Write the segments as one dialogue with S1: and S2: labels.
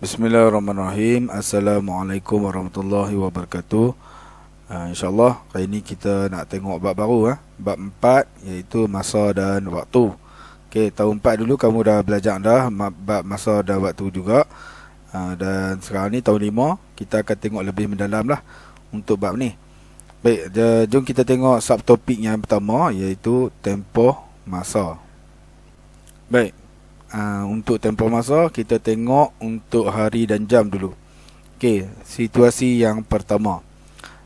S1: Bismillahirrahmanirrahim. Assalamualaikum warahmatullahi wabarakatuh. InsyaAllah kali ini kita nak tengok bab baru, bab 4, iaitu masa dan waktu. Okey, tahun 4 dulu kamu dah belajar dah bab masa dan waktu juga. Dan sekarang ni tahun 5, kita akan tengok lebih mendalam lah untuk bab ni. Baik, jom kita tengok subtopik yang pertama, iaitu tempoh masa. Baik, untuk tempoh masa, kita tengok untuk hari dan jam dulu. Okey, situasi yang pertama.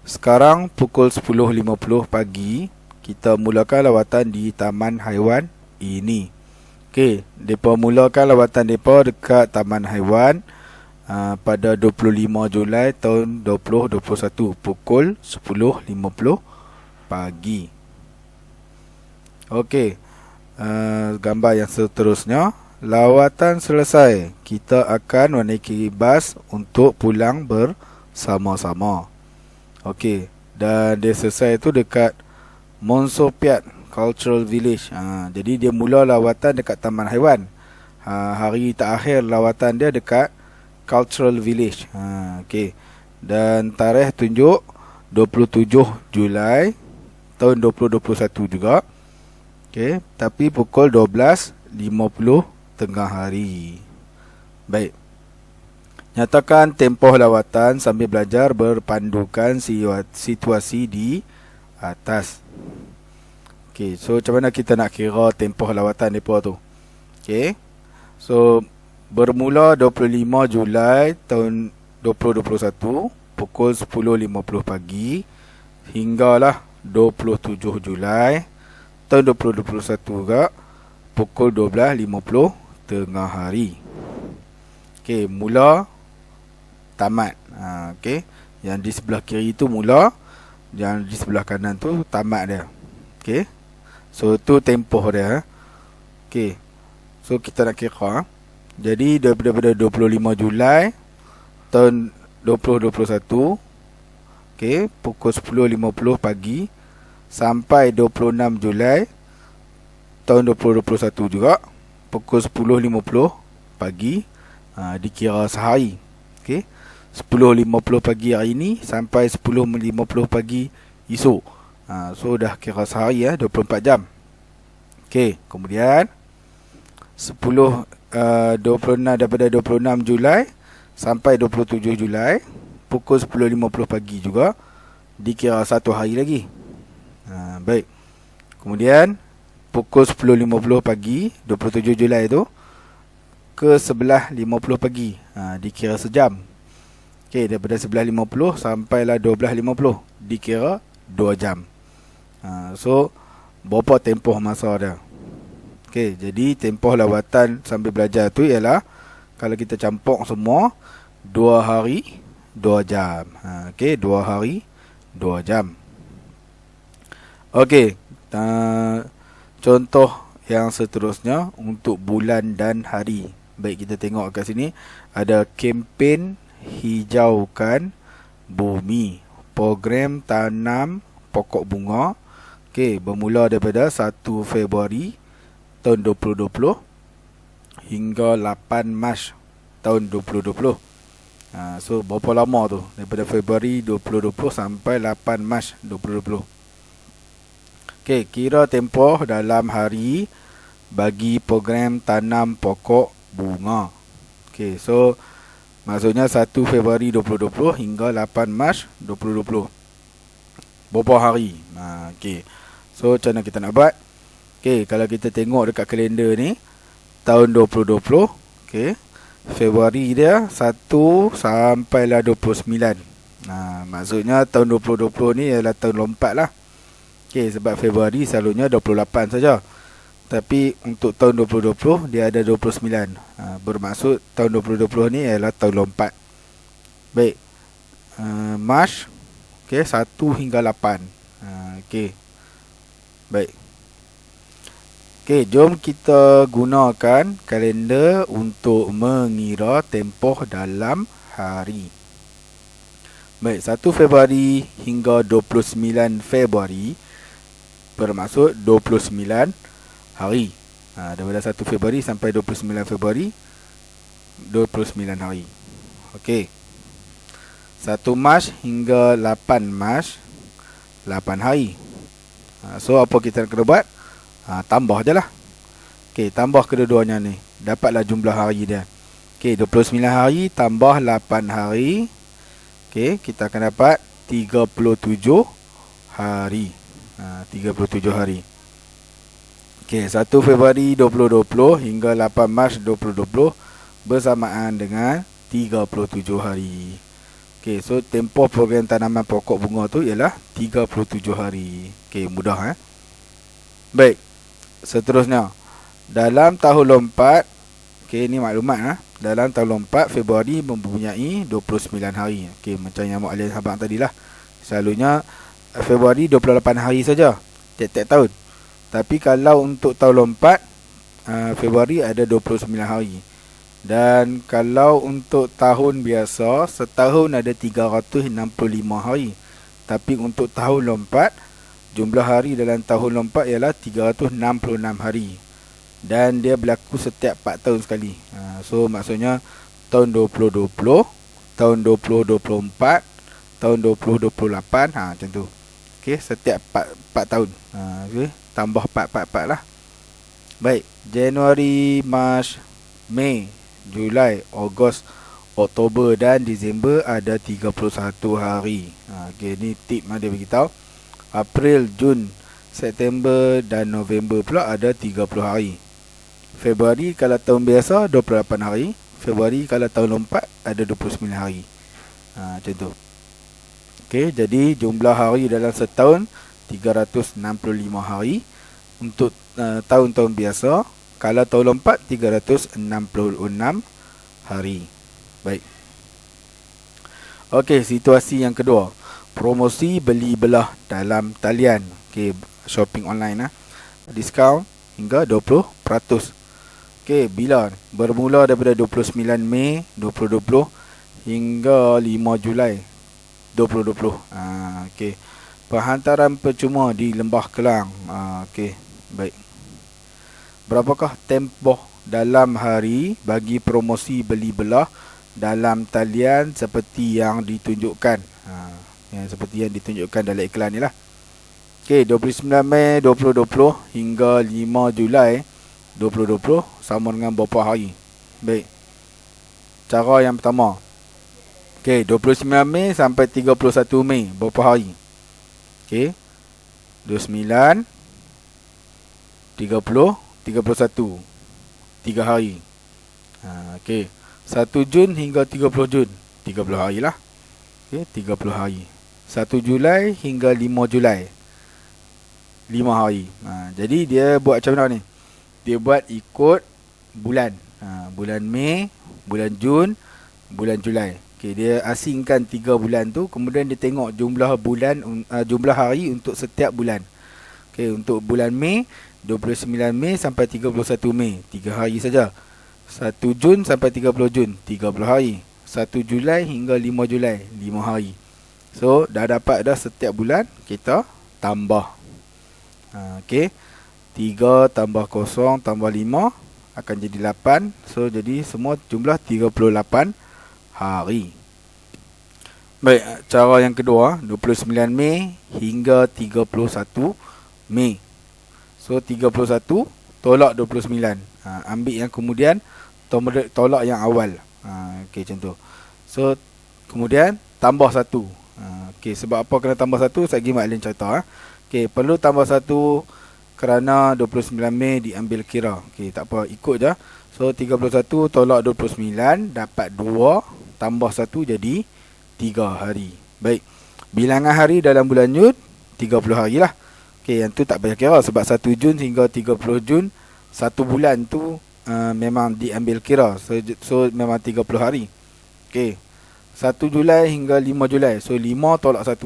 S1: Sekarang pukul 10.50 pagi, kita mulakan lawatan di Taman Haiwan ini. Okey, mereka mulakan lawatan mereka dekat Taman Haiwan pada 25 Julai tahun 2021 pukul 10.50 pagi. Okey, gambar yang seterusnya. Lawatan selesai, kita akan menaiki bas untuk pulang bersama-sama. Okey, dan dia selesai tu dekat Monsopiat Cultural Village. Jadi dia mula lawatan dekat Taman Haiwan. Hari terakhir lawatan dia dekat Cultural Village. Okey, dan tarikh tunjuk 27 Julai tahun 2021 juga. Okey, tapi pukul 12.50 tengah hari. Baik, nyatakan tempoh lawatan sambil belajar berpandukan situasi di atas. Okey, so macam mana kita nak kira tempoh lawatan mereka tu? Okey, so bermula 25 Julai tahun 2021 pukul 10.50 pagi hinggalah 27 Julai tahun 2021 juga pukul 12.50 tengah hari. Okey, mula tamat. Okey, yang di sebelah kiri tu mula, yang di sebelah kanan tu tamat dia. Okey, so tu tempoh dia. Okey, so kita nak kira. Jadi daripada 25 Julai tahun 2021, okey, pukul 10.50 pagi sampai 26 Julai tahun 2021 juga pukul 10.50 pagi, dikira sehari. Okey, 10.50 pagi hari ni sampai 10.50 pagi esok. So dah kira sehari, 24 jam. Okey, kemudian 26 daripada 26 Julai sampai 27 Julai pukul 10.50 pagi juga, dikira satu hari lagi. Baik, kemudian pukul 10.50 pagi 27 Julai tu ke 11.50 pagi, dikira sejam. Okey, daripada 11.50 sampailah 12.50, dikira 2 jam. So berapa tempoh masa dia? Okey, jadi tempoh lawatan sambil belajar tu ialah, kalau kita campur semua, 2 hari 2 jam. Okey, 2 hari 2 jam. Okey, contoh yang seterusnya untuk bulan dan hari. Baik, kita tengok kat sini ada kempen hijaukan bumi, program tanam pokok bunga. Okey, bermula daripada 1 Februari tahun 2020 hingga 8 Mac tahun 2020. So berapa lama tu? Daripada Februari 2020 sampai 8 Mac 2020. Okey, kira tempoh dalam hari bagi program tanam pokok bunga. Okey, so maksudnya 1 Februari 2020 hingga 8 Mac 2020. Berapa hari? Okey, so macam mana kita nak buat? Okey, kalau kita tengok dekat kalender ni, tahun 2020, okey, Februari dia 1 sampailah 29. Maksudnya tahun 2020 ni ialah tahun lompat lah. Okey, sebab Februari selalunya 28 saja. Tapi untuk tahun 2020 dia ada 29. Bermaksud tahun 2020 ni ialah tahun lompat. Baik. Mac, okey, 1 hingga 8. Okey. Baik. Okey, jom kita gunakan kalender untuk mengira tempoh dalam hari. Baik, 1 Februari hingga 29 Februari bermaksud 29 hari. Daripada 1 Februari sampai 29 Februari 29 hari. Okey. 1 Mac hingga 8 Mac, 8 hari. So apa kita kena buat? Tambah je lah. Okey, tambah kedua-duanya ni. Dapatlah jumlah hari dia. Okey, 29 hari tambah 8 hari. Okey, kita akan dapat 37 hari. 37 hari. Okey, 1 Februari 2020 hingga 8 Mac 2020 bersamaan dengan 37 hari. Okey, so tempoh program tanaman pokok bunga tu ialah 37 hari. Okey, mudah Baik. Seterusnya, dalam tahun lompat, okey, ni maklumat dalam tahun lompat Februari mempunyai 29 hari. Okey, macam yang Mak Alin abang tadilah. Selalunya Februari 28 hari saja tiap-tiap tahun. Tapi kalau untuk tahun lompat, Februari ada 29 hari. Dan kalau untuk tahun biasa, setahun ada 365 hari. Tapi untuk tahun lompat, jumlah hari dalam tahun lompat ialah 366 hari. Dan dia berlaku setiap 4 tahun sekali. So maksudnya tahun 2020, tahun 2024, tahun 2028, macam tu. Okey, setiap 4 tahun. Okay, tambah 4 lah. Baik, Januari, Mac, Mei, Julai, Ogos, Oktober dan Disember ada 31 hari. Okay, ni tip dia beritahu. April, Jun, September dan November pula ada 30 hari. Februari kalau tahun biasa 28 hari. Februari kalau tahun lompat ada 29 hari. Macam tu. Okay, jadi jumlah hari dalam setahun 365 hari. Untuk tahun-tahun biasa, kalau tahun lompat 366 hari. Baik. Okey, situasi yang kedua. Promosi beli belah dalam talian. Okey, shopping online diskaun hingga 20%. Okey, bila? Bermula daripada 29 Mei 2020 hingga 5 Julai 2020. Okey. Penghantaran percuma di Lembah Kelang. Okey, baik. Berapakah tempoh dalam hari bagi promosi beli belah dalam talian seperti yang ditunjukkan? Seperti yang ditunjukkan dalam iklan ni lah. Okey, 29 Mei 2020 hingga 5 Julai 2020 sama dengan berapa hari? Baik. Cara yang pertama. Okey, 29 Mei sampai 31 Mei berapa hari? Okey. 29, 30, 31. 3 hari. Okey. 1 Jun hingga 30 Jun. 30 hari lah. Okey, 30 hari. 1 Julai hingga 5 Julai. 5 hari. Jadi dia buat macam mana ni? Dia buat ikut bulan. Bulan Mei, bulan Jun, bulan Julai. Okay, dia asingkan 3 bulan tu. Kemudian dia tengok jumlah bulan, jumlah hari untuk setiap bulan. Okay, untuk bulan Mei, 29 Mei sampai 31 Mei, 3 hari saja. 1 Jun sampai 30 Jun, 30 hari. 1 Julai hingga 5 Julai, 5 hari. So dah dapat dah setiap bulan kita tambah. Okay, 3 tambah 0 tambah 5 akan jadi 8. So jadi semua jumlah 38 hari. Baik, cara yang kedua, 29 Mei hingga 31 Mei. So 31 tolak 29. Ambil yang kemudian, tolak yang awal. Okey, macam tu. So kemudian tambah 1. Okey, sebab apa kena tambah 1? Saya pergi Mak Alin cerita. Okey, perlu tambah 1 kerana 29 Mei diambil kira. Okey, tak apa, ikut je. So 31 tolak 29 dapat 2 tambah 1 jadi 3 hari. Baik. Bilangan hari dalam bulan Jun 30 hari lah. Okey, yang tu tak payah kira sebab 1 Jun hingga 30 Jun, satu bulan tu memang diambil kira. So memang 30 hari. Okey. 1 Julai hingga 5 Julai. So 5 tolak 1.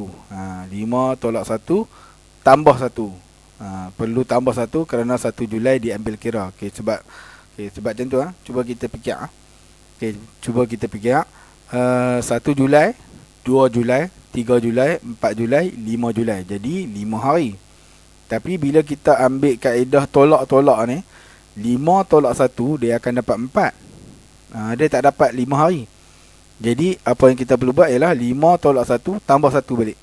S1: 5 tolak 1 tambah 1. Perlu tambah 1 kerana 1 Julai diambil kira. Okey, sebab macam tu cuba kita fikir. Okey, cuba kita fikir. 1 Julai, 2 Julai, 3 Julai, 4 Julai, 5 Julai. Jadi 5 hari. Tapi bila kita ambil kaedah tolak-tolak ni, 5 tolak 1 dia akan dapat 4. Dia tak dapat 5 hari. Jadi apa yang kita perlu buat ialah 5 tolak 1 tambah 1 balik.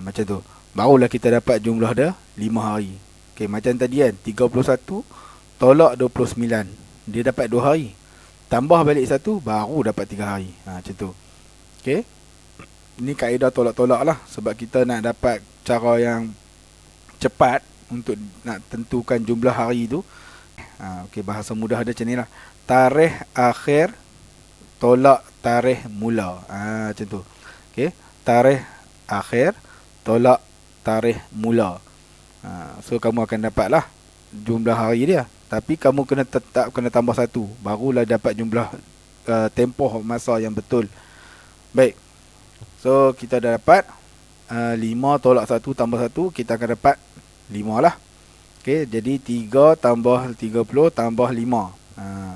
S1: Macam tu. Barulah kita dapat jumlah dia 5 hari. Okey, macam tadi kan, 31 tolak 29. Dia dapat 2 hari. Tambah balik 1 baru dapat 3 hari. Macam tu. Okey. Ini kaedah tolak-tolak lah. Sebab kita nak dapat cara yang cepat untuk nak tentukan jumlah hari tu. Okey, bahasa mudah dia macam ni lah. Tarikh akhir tolak tarikh mula. Macam tu. Okey. Tarikh akhir tolak tarikh mula. So kamu akan dapat lah jumlah hari dia. Tapi kamu tetap kena tambah 1. Barulah dapat jumlah tempoh masa yang betul. Baik. So kita dah dapat 5 tolak 1 tambah 1. Kita akan dapat 5 lah. Okay, jadi 3 tambah 30 tambah 5.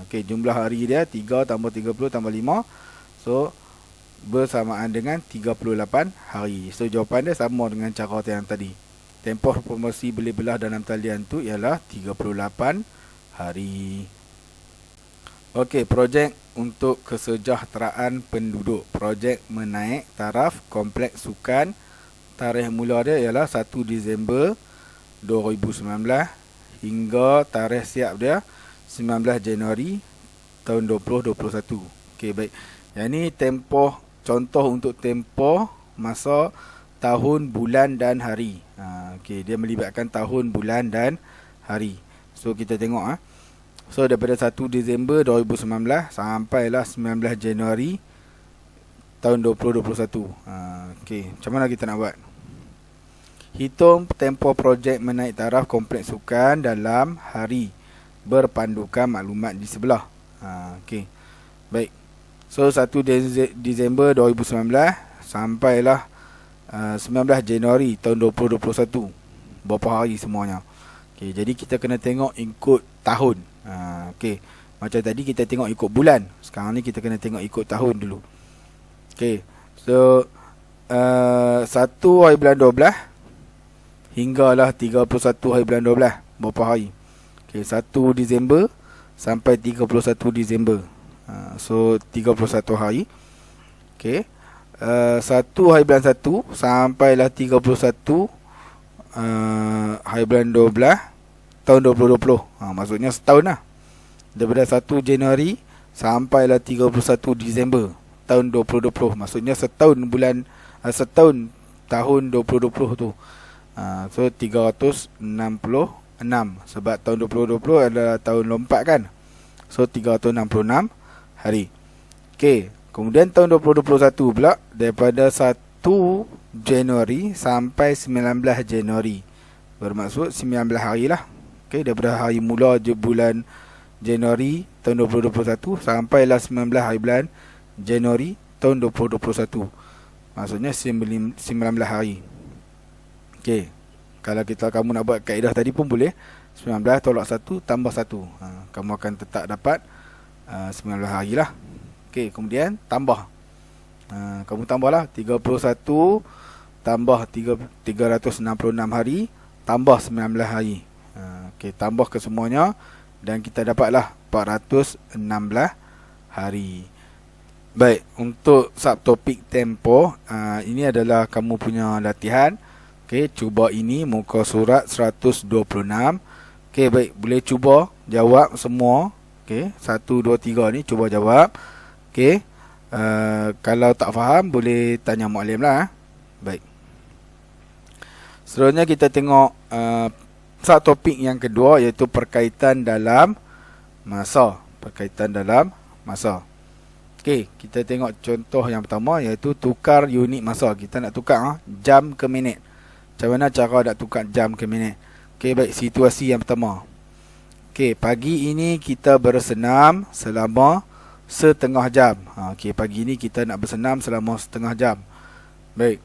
S1: Okay, jumlah hari dia 3 tambah 30 tambah 5. So bersamaan dengan 38 hari. So jawapan dia sama dengan cara yang tadi. Tempoh promosi boleh belah dalam talian tu ialah 38 hari. Okey, projek untuk kesejahteraan penduduk. Projek menaik taraf kompleks sukan. Tarikh mula dia ialah 1 Disember 2019 hingga tarikh siap dia 19 Januari tahun 2021. Okey, baik. Yang ni tempoh, contoh untuk tempoh masa tahun, bulan dan hari. Okey, dia melibatkan tahun, bulan dan hari. So kita tengok So daripada 1 Disember 2019 sampailah 19 Januari tahun 2021. Okey, macam mana kita nak buat? Hitung tempoh projek menaik taraf kompleks sukan dalam hari berpandukan maklumat di sebelah. Okey. Baik. So 1 Disember 2019 sampailah 19 Januari tahun 2021. Berapa hari semuanya? Okey, jadi kita kena tengok ikut tahun. Okey. Macam tadi kita tengok ikut bulan. Sekarang ni kita kena tengok ikut tahun dulu. Okey. So 1 hari bulan 12 hinggalah 31 hari bulan 12. Berapa hari? Okey, 1 Disember sampai 31 Disember. So 31 hari. Okey. 1 hari bulan 1 sampailah 31 hari bulan 12 tahun 2020. Maksudnya setahun lah. Daripada 1 Januari sampailah 31 Disember tahun 2020. Maksudnya setahun setahun tahun 2020 tu. So 366 sebab tahun 2020 adalah tahun lompat kan. So 366 hari. Okey, kemudian tahun 2021 pula daripada 1 Januari sampai 19 Januari. Bermaksud 19 hari lah. Okey, daripada hari mula je bulan Januari tahun 2021 sampailah 19 hari bulan Januari tahun 2021. Maksudnya 19 hari. Okey, kalau kamu nak buat kaedah tadi pun boleh. 19 tolak 1 tambah 1. Kamu akan tetap dapat 19 hari lah. Okey, kemudian tambah. Kamu tambahlah 31 tambah 366 hari tambah 19 hari. Okey, tambah ke semuanya dan kita dapatlah 416 hari. Baik, untuk subtopik tempoh, ini adalah kamu punya latihan. Okey, cuba ini muka surat 126. Okey, baik, boleh cuba jawab semua. Okey, 1 2 3 ni cuba jawab. Okey. Kalau tak faham boleh tanya muallim lah. Baik. Seterusnya kita tengok subtopik yang kedua, iaitu perkaitan dalam masa. Perkaitan dalam masa. Okey, kita tengok contoh yang pertama, iaitu tukar unit masa. Kita nak tukar jam ke minit. Macam mana cara nak tukar jam ke minit? Okey, baik, situasi yang pertama. Okey, pagi ini kita bersenam selama setengah jam. Okey, pagi ini kita nak bersenam selama setengah jam. Baik.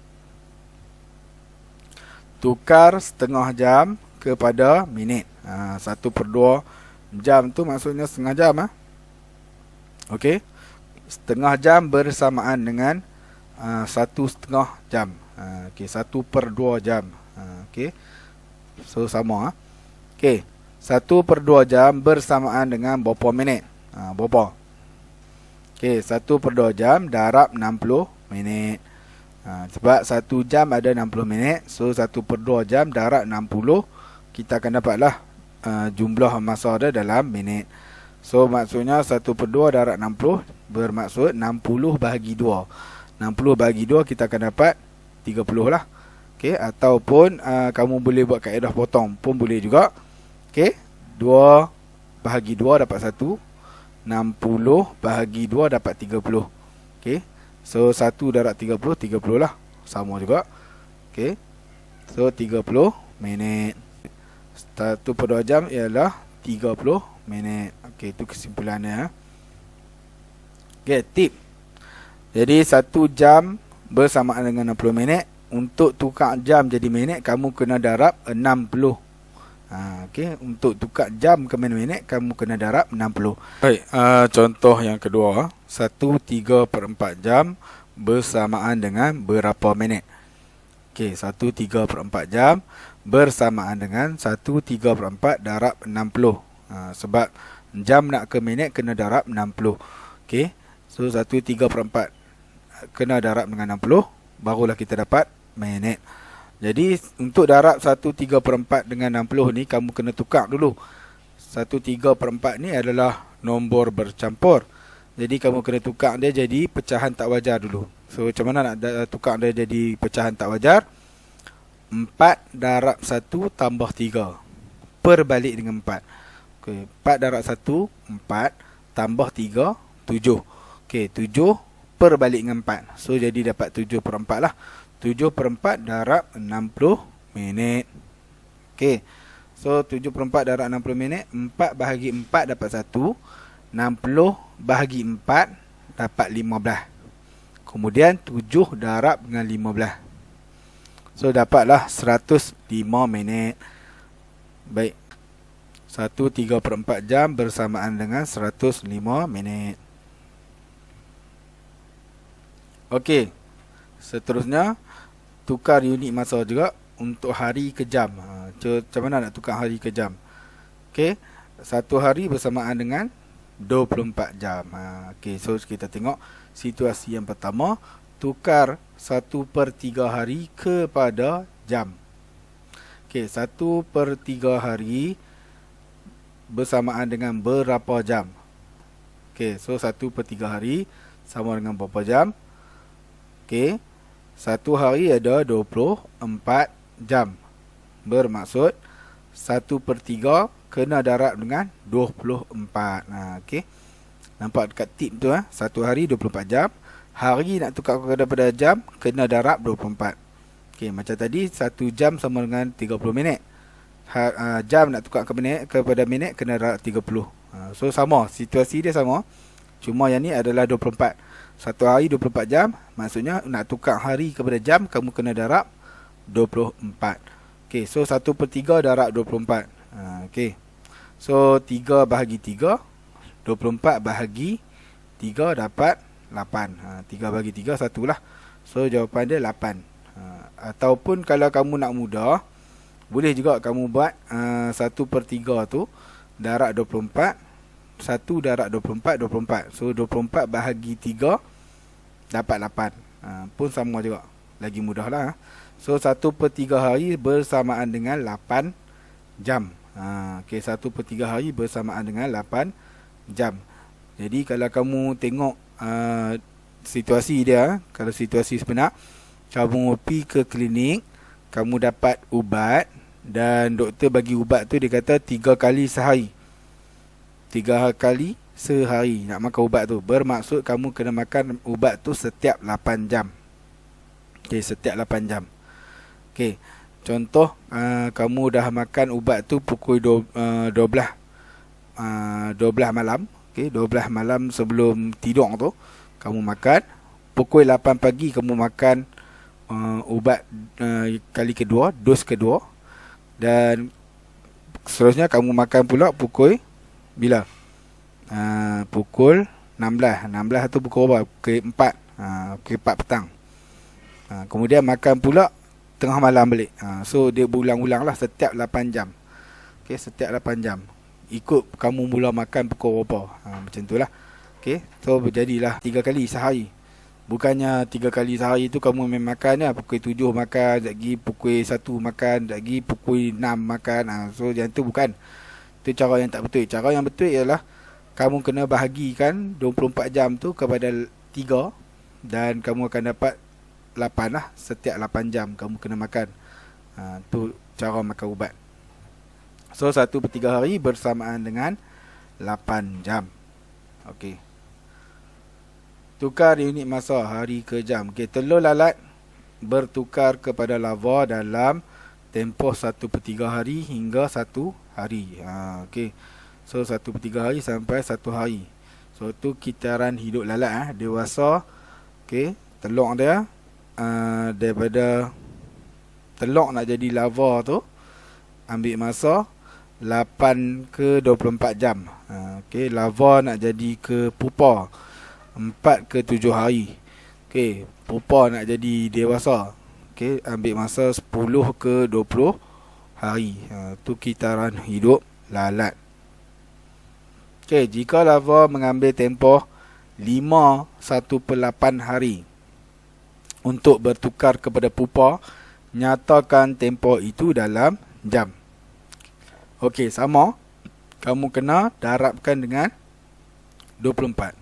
S1: Tukar setengah jam kepada minit. 1/2 jam tu maksudnya setengah jam. Okey. Setengah jam bersamaan dengan 1/2 jam. Okey, 1/2 jam. Okey. So sama. Okey. 1/2 jam bersamaan dengan berapa minit? Berapa? Okey, 1/2 jam darab 60 minit. Sebab 1 jam ada 60 minit. So 1/2 jam darab 60, kita akan dapatlah jumlah masa dia dalam minit. So maksudnya 1/2 darab 60 bermaksud 60 bahagi 2. 60 bahagi 2 kita akan dapat 30 lah. Okey, ataupun kamu boleh buat kaedah potong pun boleh juga. Okey, 2 bahagi 2 dapat 1. 60 bahagi 2 dapat 30. Okey. So 1 darab 30, 30 lah. Sama juga. Okey. So 30 minit. 1/2 jam ialah 30 minit. Okey, itu kesimpulannya. Okey, tip. Jadi 1 jam bersamaan dengan 60 minit. Untuk tukar jam jadi minit, kamu kena darab 60. Okey, untuk tukar jam ke minit, kamu kena darab 60. Baik, contoh yang kedua, 1/3/4 jam bersamaan dengan berapa minit? Okey, 1/3/4 jam bersamaan dengan 1/3/4 darab 60. Sebab jam nak ke minit kena darab 60. Okey, so 1/3/4 kena darab dengan 60, barulah kita dapat minit. Jadi untuk darab 1/3/4 dengan 60 ni, kamu kena tukar dulu. 1/3/4 ni adalah nombor bercampur. Jadi kamu kena tukar dia jadi pecahan tak wajar dulu. So macam mana nak tukar dia jadi pecahan tak wajar? 4 darab 1 tambah 3 perbalik dengan 4. Okay, 4 darab 1, 4 tambah 3, 7. Okay, 7 perbalik dengan 4. So jadi dapat 7/4 lah. 7/4 darab 60 minit. Okey. So 7/4 darab 60 minit, 4 bahagi 4 dapat 1. 60 bahagi 4 dapat 15. Kemudian 7 darab dengan 15. So dapatlah 105 minit. Baik. 1/3/4 jam bersamaan dengan 105 minit. Okey. Seterusnya, tukar unit masa juga untuk hari ke jam. Macam mana nak tukar hari ke jam? Okey, 1 hari bersamaan dengan 24 jam. Okey, so kita tengok situasi yang pertama, tukar 1/3 hari kepada jam. Okey, 1/3 hari bersamaan dengan berapa jam? Okey, so 1/3 hari sama dengan berapa jam? Okey, 1 hari ada 24 jam. Bermaksud 1/3 kena darab dengan 24. Okey. Nampak dekat tip tu 1 hari 24 jam. Hari nak tukar kepada jam, kena darab 24. Okey, macam tadi 1 jam sama dengan 30 minit. Jam nak tukar kepada minit, kena darab 30. So sama, situasi dia sama. Cuma yang ni adalah 24. 1 hari 24 jam, maksudnya nak tukar hari kepada jam, kamu kena darab 24. Okey, so 1/3 darab 24. Okey. So 3 bahagi 3, 24 bahagi 3 dapat 8. 3 bahagi 3 1 lah. So jawapan dia 8. Ataupun kalau kamu nak mudah, boleh juga kamu buat 1/3 tu darab 24. 1 darab 24, 24. So 24 bahagi 3 dapat 8. Pun sama juga. Lagi mudah lah. So 1/3 hari bersamaan dengan 8 jam. Okay, 1/3 hari bersamaan dengan 8 jam. Jadi kalau kamu tengok situasi dia, kalau situasi sebenar, kamu pergi ke klinik, kamu dapat ubat, dan doktor bagi ubat tu, dia kata 3 kali sehari. 3 kali sehari nak makan ubat tu. Bermaksud kamu kena makan ubat tu setiap 8 jam. Okey, setiap 8 jam. Okey, contoh kamu dah makan ubat tu pukul 12 malam. Okey, 12 malam sebelum tidur tu kamu makan. Pukul 8 pagi kamu makan ubat kali kedua, dos kedua. Dan seterusnya kamu makan pula pukul bila? Pukul 16. 16 tu pukul berapa? Pukul 4. Pukul 4 petang. Kemudian makan pula tengah malam balik. So dia berulang-ulang lah setiap 8 jam. Okay, setiap 8 jam. Ikut kamu mula makan pukul berapa. Macam tu lah. Okey, so berjadilah 3 kali sehari. Bukannya 3 kali sehari tu kamu memang makan pukul 7 makan, lagi pukul 1 makan, lagi pukul 6 makan. So yang tu bukan. Itu cara yang tak betul. Cara yang betul ialah kamu kena bahagikan 24 jam tu kepada 3 dan kamu akan dapat 8 lah. Setiap 8 jam kamu kena makan. Tu cara makan ubat. So 1/3 hari bersamaan dengan 8 jam. Okey. Tukar unit masa hari ke jam. Okey, telur lalat bertukar kepada lava dalam tempoh 1/3 hari hingga 1 hari. Okey. So 1/3 hari sampai 1 hari. So tu kitaran hidup lalat dewasa. Okey, telur dia daripada telur nak jadi lava tu ambil masa 8 ke 24 jam. Okey, lava nak jadi ke pupa 4 ke 7 hari. Okey, pupa nak jadi dewasa. Okey, ambil masa 10 ke 20 hari. Tu kitaran hidup lalat. Okey, jika lava mengambil tempoh 5/1/8 hari untuk bertukar kepada pupa, nyatakan tempoh itu dalam jam. Okey, sama. Kamu kena darabkan dengan 24.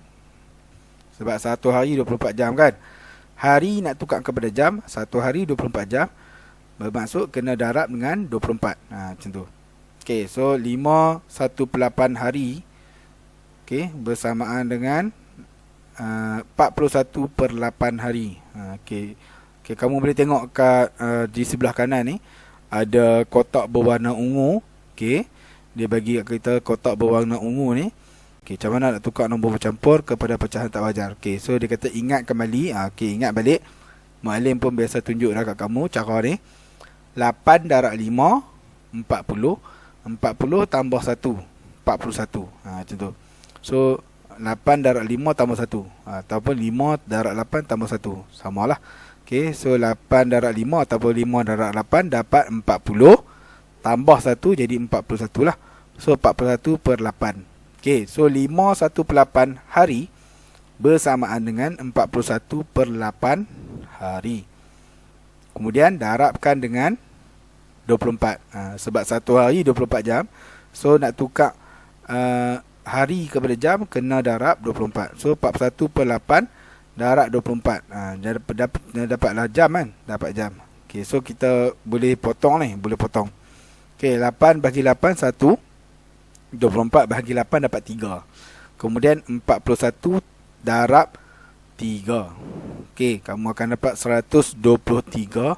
S1: Sebab 1 hari 24 jam kan. Hari nak tukar kepada jam, 1 hari 24 jam. Bermaksud kena darab dengan 24. Macam tu. Okey, so 5/1/8 hari. Okey, bersamaan dengan 41/8 hari. Okey. Okey, kamu boleh tengok kat di sebelah kanan ni ada kotak berwarna ungu. Okey. Dia bagi kat kita kotak berwarna ungu ni. Okey, macam mana nak tukar nombor bercampur kepada pecahan tak wajar. Okey, so dia kata ingat kembali. Okey, ingat balik. Muallim pun biasa tunjuk dah kat kamu cara ni. 8 darab 5 40. 40 tambah 1 41. Macam tu. So 8 darab 5 tambah 1 ataupun 5 darab 8 tambah 1. Samalah. Okey, so 8 darab 5 ataupun 5 darab 8 dapat 40 tambah 1 jadi 41 lah. So 41/8. Okey, so 5/1/8 hari bersamaan dengan 41/8 hari. Kemudian darabkan dengan 24. Sebab 1 hari 24 jam. So nak tukar hari kepada jam kena darab 24. So 41/8 darab 24. Dapatlah jam kan? Dapat jam. Okey, so kita boleh potong ni, boleh potong. Okey, 8 bagi 8 1. 24 bagi 8 dapat 3. Kemudian 41 darab 3. Okey, kamu akan dapat 123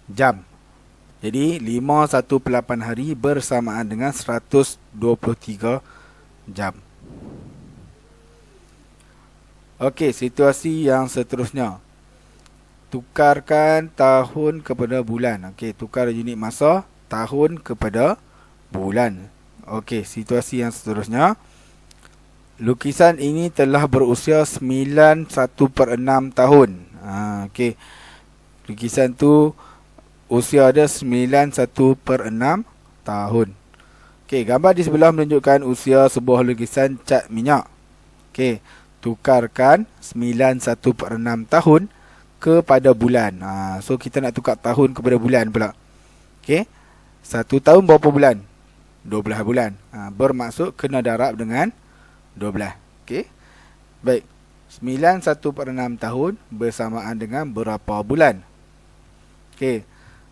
S1: jam. Jadi 5/1/8 hari bersamaan dengan 123 jam. Okey, situasi yang seterusnya. Tukarkan tahun kepada bulan. Okey, tukar unit masa tahun kepada bulan. Okey, situasi yang seterusnya. Lukisan ini telah berusia 91/6 tahun. Okey. Lukisan tu usia dia 91/6 tahun. Okey, gambar di sebelah menunjukkan usia sebuah lukisan cat minyak. Okey, tukarkan 91/6 tahun kepada bulan. So kita nak tukar tahun kepada bulan pula. Okey. 1 tahun berapa bulan? 12 bulan. Bermaksud kena darab dengan 12. Okey. Baik. 91/6 tahun bersamaan dengan berapa bulan? Okey.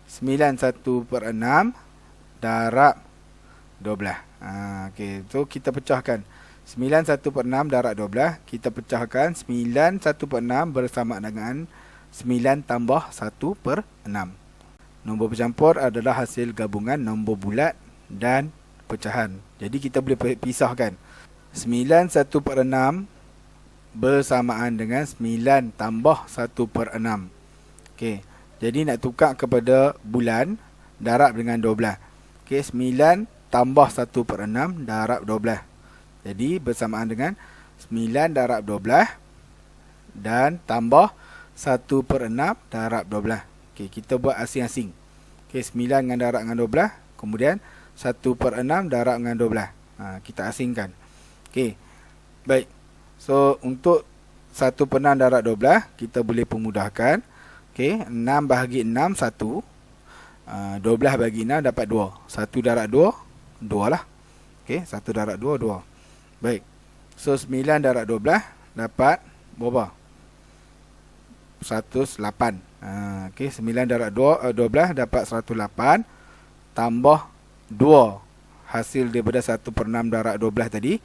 S1: 91/6 darab 12. Okey. So kita pecahkan. 91/6 darab 12. Kita pecahkan 91/6 bersamaan dengan 9 tambah 1/6. Nombor bercampur adalah hasil gabungan nombor bulat dan pecahan. Jadi kita boleh pisahkan. 91/6 bersamaan dengan 9 tambah 1/6. Okey. Jadi nak tukar kepada bulan, darab dengan 12. Okey, 9 tambah 1/6 darab 12. Jadi bersamaan dengan 9 darab 12 dan tambah 1/6 darab 12. Okey, kita buat asing-asing. Okey, 9 dengan darab dengan 12, kemudian 1/6 darab dengan 12. Kita asingkan. Okey. Baik. So untuk 1/6 kita boleh pemudahkan. Okey, 6 bahagi 6 1. 12 bagi 6 dapat 2. 1/2 2 lah. Okey, 1/2 2. Baik. So 9/12 dapat berapa? 108. Okey, 9/12 dapat 108 tambah 2. Hasil daripada 1/6/12 tadi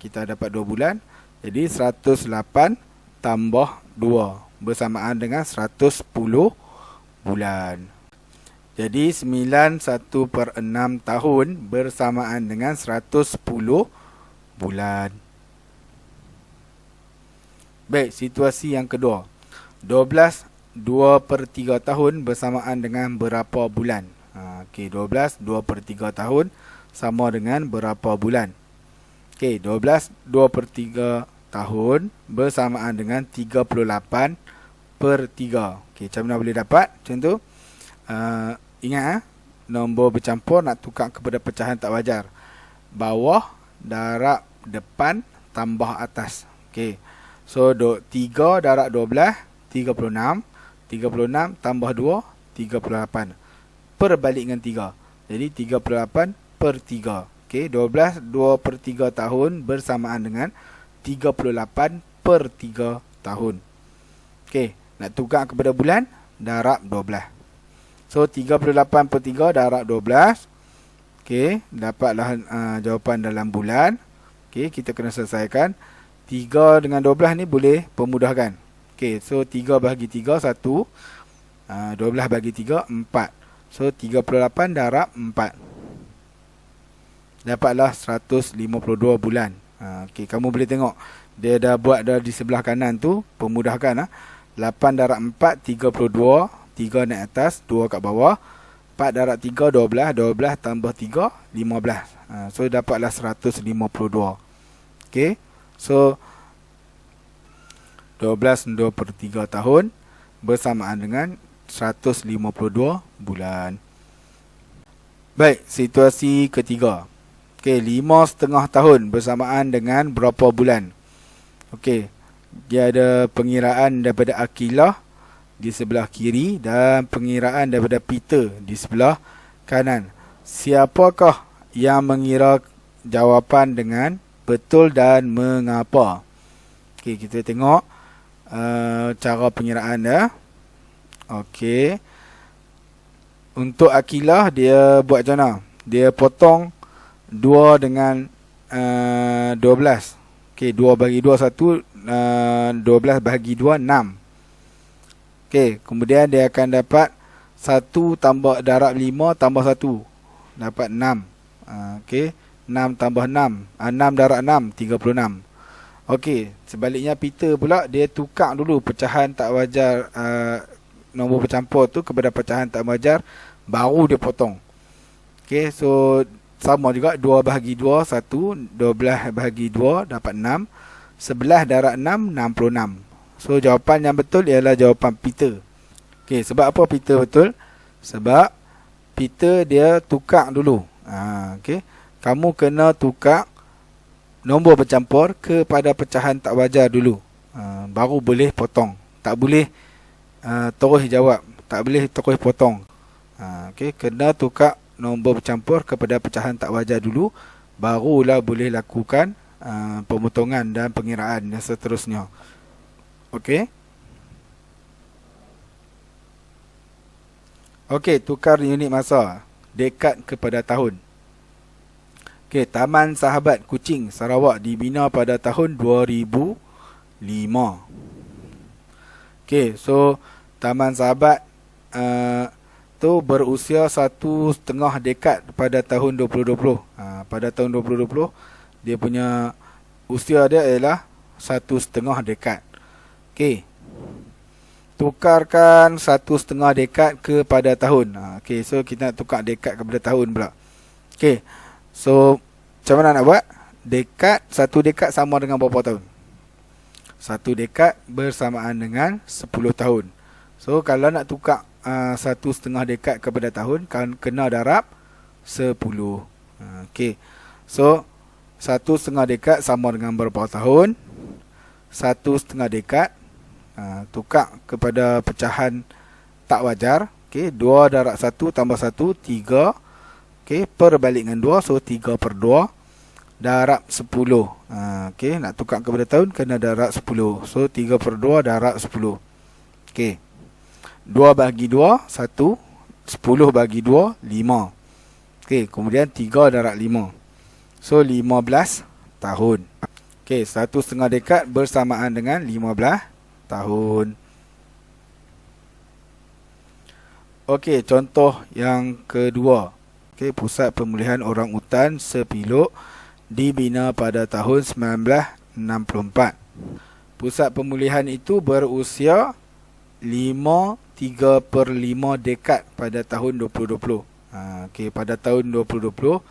S1: kita dapat 2 bulan. Jadi 108 tambah 2 bersamaan dengan 110 bulan. Jadi 91/6 tahun bersamaan dengan 110 bulan. Baik, situasi yang kedua. 12 2/3 tahun bersamaan dengan berapa bulan? Okey, 12 2/3 tahun sama dengan berapa bulan? Okey, 12 2/3 tahun bersamaan dengan 38/3. Okey, macam mana boleh dapat? Macam tu. Ingat, nombor bercampur nak tukar kepada pecahan tak wajar. Bawah darab depan tambah atas. Okey. So 3/12 36. 36 tambah 2 38. Perbalik dengan 3. Jadi 38/3. Okey, 12 2/3 tahun bersamaan dengan 38/3 tahun. Okey, nak tukar kepada bulan, darab 12. So 38/3 darab 12. Okey, dapatlah jawapan dalam bulan. Okey, kita kena selesaikan. 3 dengan 12 ni boleh pemudahkan. Okey, so 3 bahagi 3 1. 12 bahagi 3 4. So 38 darab 4. Dapatlah 152 bulan. Okey, kamu boleh tengok dia dah buat dah di sebelah kanan tu, pemudahkan. 8 darab 4 32. 3 naik atas, 2 kat bawah. 4 darab 3 12. 12 tambah 3 15. So dapatlah 152. Okey, so 12 2/3 tahun bersamaan dengan 152 bulan. Baik, situasi ketiga. Okey, 5,5 tahun bersamaan dengan berapa bulan? Okey, dia ada pengiraan daripada Akilah di sebelah kiri dan pengiraan daripada Peter di sebelah kanan. Siapakah yang mengira jawapan dengan betul dan mengapa? Okey, kita tengok cara pengiraan dia. Okey. Untuk Akilah dia buat macam mana? Dia potong 2 dengan 12. Okey, 2 bagi 2 1, 12 bagi 2 6. Okey, kemudian dia akan dapat 1 tambah darab 5 tambah 1. Dapat 6. Okey, 6 tambah 6. 6 darab 6, 36. Okey, sebaliknya Peter pula, dia tukar dulu pecahan tak wajar nombor bercampur tu kepada pecahan tak wajar, baru dia potong. Okey, so sama juga 2 bahagi 2 1, 12 bahagi 2 dapat 6. 11 darab 6 66. So jawapan yang betul ialah jawapan Peter. Okey, sebab apa Peter betul? Sebab Peter dia tukar dulu. Okey, kamu kena tukar nombor bercampur kepada pecahan tak wajar dulu. Baru boleh potong. Tak boleh terus jawab, tak boleh terus potong. Okey, kena tukar nombor bercampur kepada pecahan tak wajar dulu, barulah boleh lakukan pemotongan dan pengiraan dan seterusnya. Okey. Okey, tukar unit masa, dekad kepada tahun. Okey, Taman Sahabat Kuching Sarawak dibina pada tahun 2005. Okey, so Taman Sahabat tu berusia 1,5 dekad pada tahun 2020. Pada tahun 2020 dia punya usia dia ialah 1,5 dekad. Okey, tukarkan 1,5 dekad kepada tahun. Okey, so kita nak tukar dekad kepada tahun pula. Okey, so macam mana nak buat? Dekad, 1 dekad sama dengan berapa tahun? 1 dekad bersamaan dengan 10 tahun. So kalau nak tukar 1,5 dekad kepada tahun, kan kena darab 10. Okey, so 1,5 dekad sama dengan berapa tahun? 1/2 dekad. Tukar kepada pecahan tak wajar. Okey, 2/1 tambah 1, 3. Okey, perbalik dengan 2, so 3/2 darab 10. Okey, nak tukar kepada tahun kena darab 10. So 3/2 darab 10. Okey. 2 bagi 2, 1. 10 bagi 2, 5. Okey, kemudian 3 darab 5. So 15 tahun. Okey, 1/2 dekad bersamaan dengan 15 tahun. Okey, contoh yang kedua. Okey, Pusat Pemulihan Orang Utan Sepiluk dibina pada tahun 1964. Pusat pemulihan itu berusia 3/5 dekad pada tahun 2020. Okey, pada tahun 2020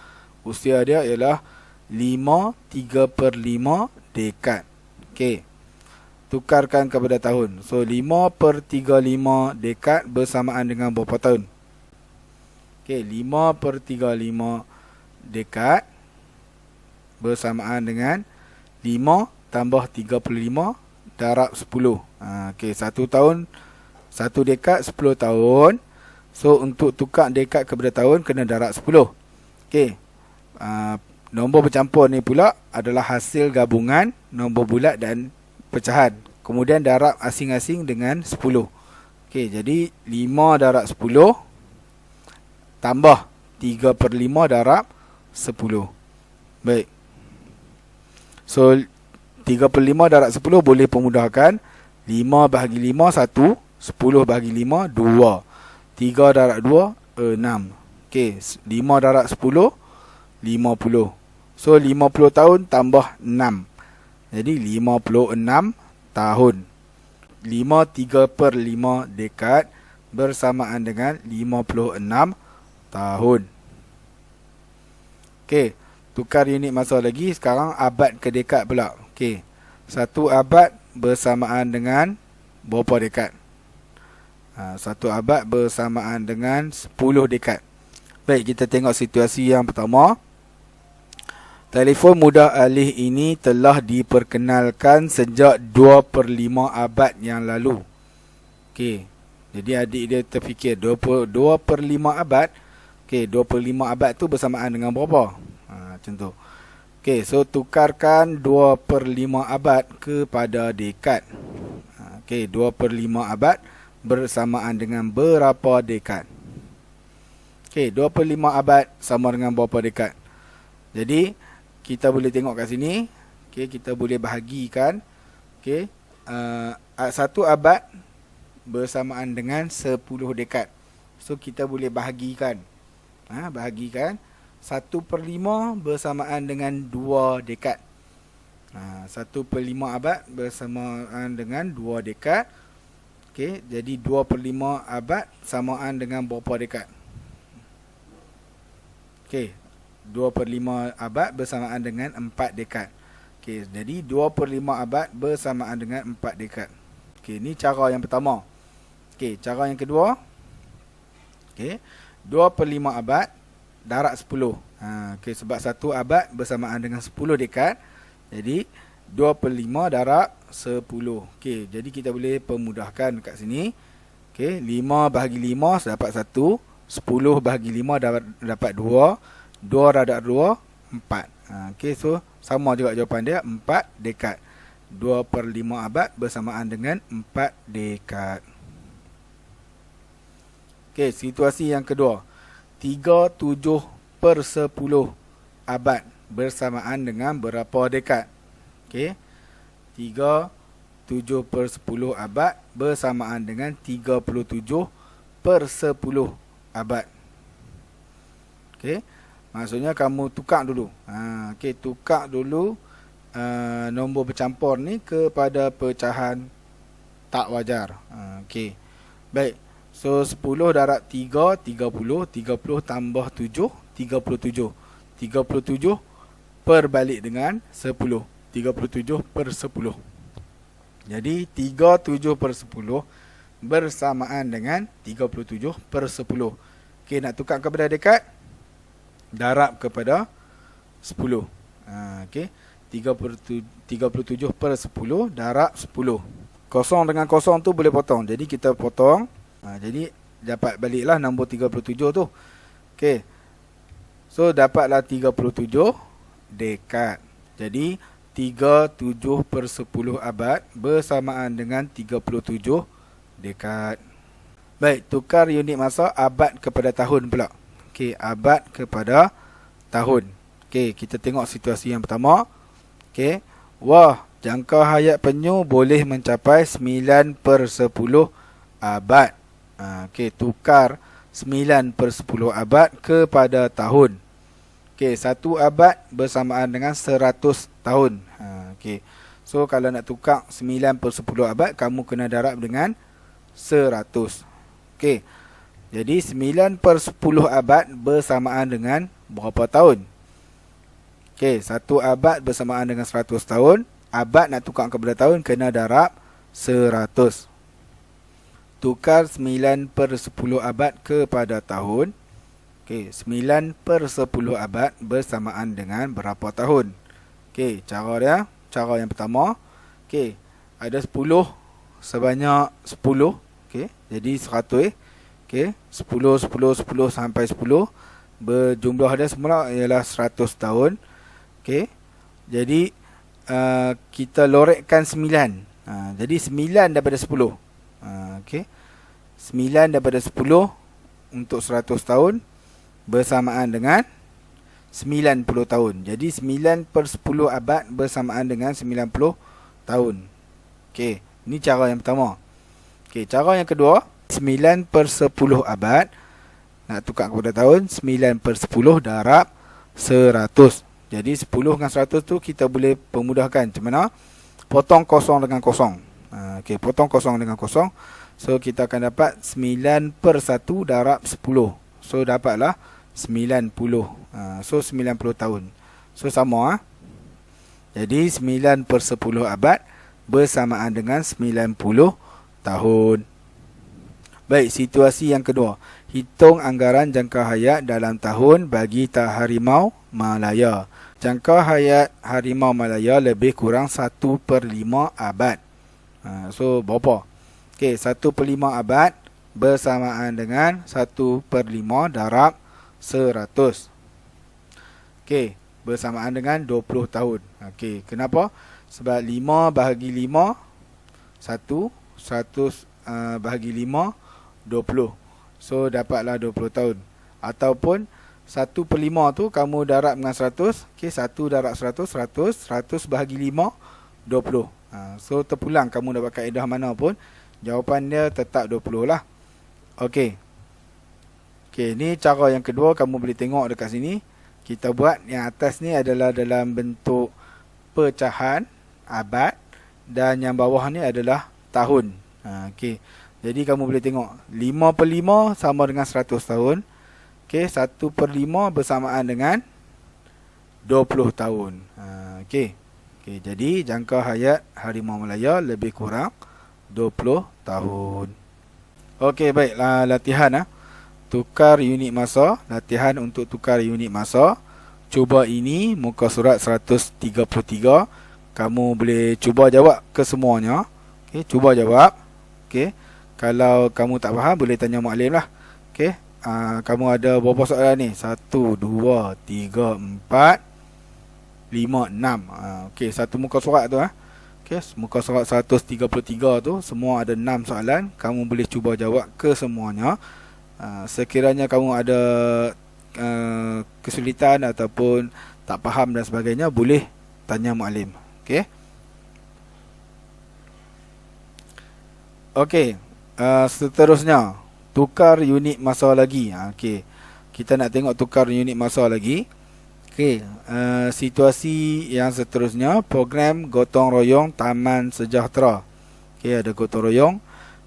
S1: usia dia ialah 3/5 dekad. Okey. Tukarkan kepada tahun. So 5/35 dekad bersamaan dengan berapa tahun? Okey, 5/35 dekad bersamaan dengan 5 tambah 35 darab 10. Okey, 1 tahun, 1 dekad 10 tahun. So untuk tukar dekad kepada tahun kena darab 10. Okey. Nombor bercampur ni pula adalah hasil gabungan nombor bulat dan pecahan. Kemudian darab asing-asing dengan 10. Okey, jadi 5 darab 10 tambah 3/5 darab 10. Baik. So 3/5 darab 10 boleh pemudahkan. 5 bahagi 5 1, 10 bahagi 5 2. 3 darab 2 6. Okey, 5 darab 10 50. So 50 tahun tambah 6. Jadi 56 tahun. 3/5 dekad bersamaan dengan 56 tahun. Okey, tukar unit masa lagi. Sekarang abad ke dekad pula. Okey, 1 abad bersamaan dengan berapa dekad? 1 abad bersamaan dengan 10 dekad. Baik, kita tengok situasi yang pertama. Telefon mudah alih ini telah diperkenalkan sejak 2/5 abad yang lalu. Okey, jadi adik dia terfikir 2/5 abad. Okey, 2/5 abad tu bersamaan dengan berapa? Macam tu. Okey, so tukarkan 2/5 abad kepada dekad. Okey, 2/5 abad bersamaan dengan berapa dekad? Okey, 2/5 abad sama dengan berapa dekad? Jadi kita boleh tengok kat sini. Okey, kita boleh bahagikan. Okey, 1 abad bersamaan dengan 10 dekad. So kita boleh bahagikan. Bahagikan 1/5 bersamaan dengan 2 dekad. 1/5 abad bersamaan dengan 2 dekad. Okey, jadi 2/5 abad samaan dengan berapa dekad? Okey, 2/5 abad bersamaan dengan 4 dekad. Okey, jadi 2/5 abad bersamaan dengan 4 dekad. Okey, ni cara yang pertama. Okey, cara yang kedua. Okey, 2/5 abad darab 10. Okey, sebab 1 abad bersamaan dengan 10 dekad. Jadi 2/5 darab 10. Okey, jadi kita boleh pemudahkan kat sini. Okey, 5 bahagi 5 dapat 1. 10 bahagi 5 dapat 2. 2 darab 2, 4. Okey, so sama juga jawapan dia, 4 dekad. 2/5 abad bersamaan dengan 4 dekad. Okey, situasi yang kedua. 3/7/10 abad bersamaan dengan berapa dekad? Okey, 3/7/10 abad bersamaan dengan 37/10 abad. Okey, maksudnya kamu tukar dulu. Okey, tukar dulu nombor bercampur ni kepada pecahan tak wajar. Okey. Baik. So 10 darab 3 30, 30 tambah 7 37. 37 perbalik dengan 10. 37/10. Jadi 37/10 bersamaan dengan 37/10. Okey, nak tukar kepada dekad, darab kepada 10. Okey. 37 per 10 darab 10. Kosong dengan kosong tu boleh potong. Jadi kita potong. Jadi dapat baliklah nombor 37 tu. Okey. So dapatlah 37 dekad. Jadi 37 per 10 abad bersamaan dengan 37 dekad. Baik, tukar unit masa abad kepada tahun pula. Okey, abad kepada tahun. Okey, kita tengok situasi yang pertama. Okey. Wah, jangka hayat penyu boleh mencapai 9 per 10 abad. Okey, tukar 9 per 10 abad kepada tahun. Okey, 1 abad bersamaan dengan 100 tahun. Okey. So, kalau nak tukar 9 per 10 abad, kamu kena darab dengan 100. Okey. Jadi 9 per 10 abad bersamaan dengan berapa tahun? Okey, 1 abad bersamaan dengan 100 tahun. Abad nak tukar kepada tahun kena darab 100. Tukar 9 per 10 abad kepada tahun. Okey, 9 per 10 abad bersamaan dengan berapa tahun? Okey, cara yang pertama. Okey, ada 10 sebanyak 10. Okey, jadi 100. Okey, 10, 10, 10 sampai 10. Berjumlah dia semula ialah 100 tahun. Okey, jadi kita lorekkan 9. Jadi 9 daripada 10. Okey, 9 daripada 10 untuk 100 tahun bersamaan dengan 90 tahun. Jadi 9 per 10 abad bersamaan dengan 90 tahun. Okey, ini cara yang pertama. Okey, cara yang kedua, 9 per 10 abad nak tukar kepada tahun, 9 per 10 darab 100. Jadi 10 dengan 100 tu kita boleh pemudahkan. Macam mana? Potong kosong dengan kosong. Okey, potong kosong dengan kosong. So kita akan dapat 9 per 1 darab 10. So dapatlah 90. So 90 tahun. So sama. Jadi 9 per 10 abad bersamaan dengan 90 tahun. Baik, situasi yang kedua. Hitung anggaran jangka hayat dalam tahun bagi harimau Malaya. Jangka hayat harimau Malaya lebih kurang 1 per 5 abad. So, berapa? Okey, 1 per 5 abad bersamaan dengan 1 per 5 darab 100. Okey, bersamaan dengan 20 tahun. Okey, kenapa? Sebab 5 bahagi 5, 1, 100 bahagi 5, 20. So, dapatlah 20 tahun. Ataupun 1 per 5 tu kamu darab dengan 100. Okey, 1 darab 100, 100. 100 bahagi 5, 20. So, terpulang kamu dapat kaedah mana pun, jawapan dia tetap 20 lah. Okey. Okey, ni cara yang kedua, kamu boleh tengok dekat sini. Kita buat yang atas ni adalah dalam bentuk pecahan abad dan yang bawah ni adalah tahun. Okey. Jadi kamu boleh tengok 5 per 5 sama dengan 100 tahun. Okey, 1 per 5 bersamaan dengan 20 tahun. Okey. Okey, jadi jangka hayat harimau Malaya lebih kurang 20 tahun. Okey, baiklah, latihan tukar unit masa. Latihan untuk tukar unit masa. Cuba ini muka surat 133. Kamu boleh cuba jawab ke semuanya. Okey, cuba jawab. Okey. Kalau kamu tak faham boleh tanya maklim lah. Okey. Kamu ada berapa soalan ni? 1 2 3 4 5 6. Okey, satu muka surat tu Okey, muka surat 133 tu semua ada 6 soalan. Kamu boleh cuba jawab ke semuanya. Sekiranya kamu ada kesulitan ataupun tak faham dan sebagainya, boleh tanya maklim. Okey. Okey. Seterusnya, tukar unit masa lagi. Okey, kita nak tengok tukar unit masa lagi. Okey, situasi yang seterusnya, program gotong royong Taman Sejahtera. Okey, ada gotong royong.